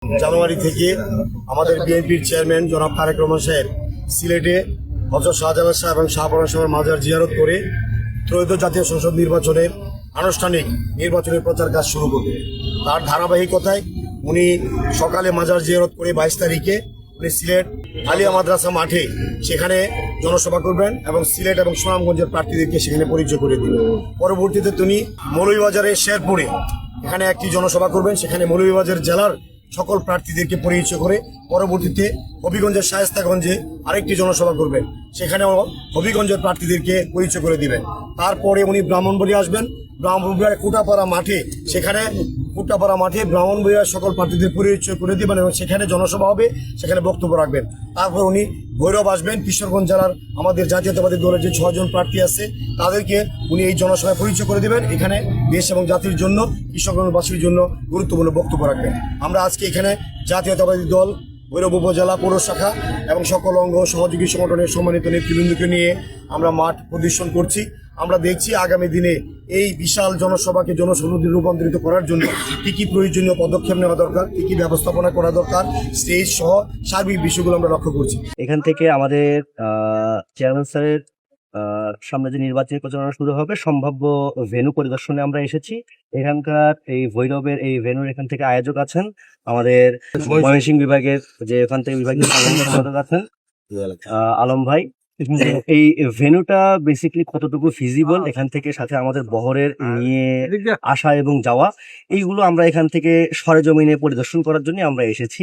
জানুয়ারি থেকে আমাদের বিএনপির চেয়ারম্যান জনাব তারেক রহমান সাহেব সিলেটে হযরত শাহজালাল সাহেব এবং শাহপরান সাহেবের মাজার জিয়ারত করে ত্রয়োদশ জাতীয় সংসদ নির্বাচনের আনুষ্ঠানিক নির্বাচনের প্রচার কাজ শুরু করবে। তার ধারাবাহিকতায় উনি সকালে মাজার জিয়ারত করে 22 তারিখে উনি সিলেট আলিয়া মাদ্রাসা মাঠে সেখানে জনসভা করবেন এবং সিলেট এবং সুনামগঞ্জের প্রার্থীদেরকে সেখানে পরিচয় করে দিবেন। পরবর্তীতে তিনি মৌলভীবাজারের শেরপুরে এখানে একটি জনসভা করবেন, সেখানে মৌলভীবাজার জেলার সকল প্রার্থীদেরকে পরিচয় করে পরবর্তীতে হবিগঞ্জের শায়েস্তাগঞ্জে আরেকটি জনসভা করবেন, সেখানেও হবিগঞ্জের প্রার্থীদেরকে পরিচয় করে দিবেন। তারপরে উনি ব্রাহ্মণবাড়িয়া আসবেন, ব্রাহ্মণবাড়িয়ার কোটাপাড়া মাঠে ব্রাহ্মণবাড়িয়ার সকল প্রার্থীদের পরিচয় করে দিবেন এবং সেখানে জনসভা হবে, সেখানে বক্তব্য রাখবেন। তারপর উনি ভৈরব আসবেন, কিশোরগঞ্জ জেলার আমাদের জাতীয়তাবাদী দলের যে 6 জন প্রার্থী আছে তাদেরকে উনি এই জনসভায় পরিচয় করে দিবেন। এখানে দেশ এবং জাতির জন্য, কিশোরগঞ্জবাসীর জন্য গুরুত্বপূর্ণ বক্তব্য রাখবেন। আমরা আজকে এখানে জাতীয়তাবাদী দল ভৈরব উপজেলা পৌর শাখা এবং সকল অঙ্গ সহযোগী সংগঠনের সম্মানিত নেতৃবৃন্দকে নিয়ে আমরা মাঠ প্রদর্শন করছি। আমরা দেখছি আগামী দিনে এই বিশাল জনসভাকে জনসমুদ্রে রূপান্তরিত করার জন্য কি কি প্রয়োজনীয় পদক্ষেপ নেওয়া দরকার, কি কি ব্যবস্থাপনা করা দরকার, স্টেজ সহ সার্বিক বিষয়গুলো আমরা লক্ষ্য করছি। এখান থেকে আমাদের চেয়ারম্যান স্যারের সামনে যে নির্বাচনী প্রচারণা শুরু হবে, সম্ভাব্য ভেন্যু পরিদর্শনে আমরা এসেছি। এখানকার এই ভৈরবের এই ভেন্যুর এখান থেকে আয়োজক আছেন আমাদের ময়মনসিংহ বিভাগের, যে এখান থেকে বিভাগীয় সম্পাদক আছেন আলম ভাই। এই ভেন্যুটা বেসিক্যালি কতটুকু ফিজিবল, এখান থেকে সাথে আমাদের বহরের নিয়ে আসা এবং যাওয়া, এইগুলো আমরা এখান থেকে সরেজমিনে পরিদর্শন করার জন্য আমরা এসেছি।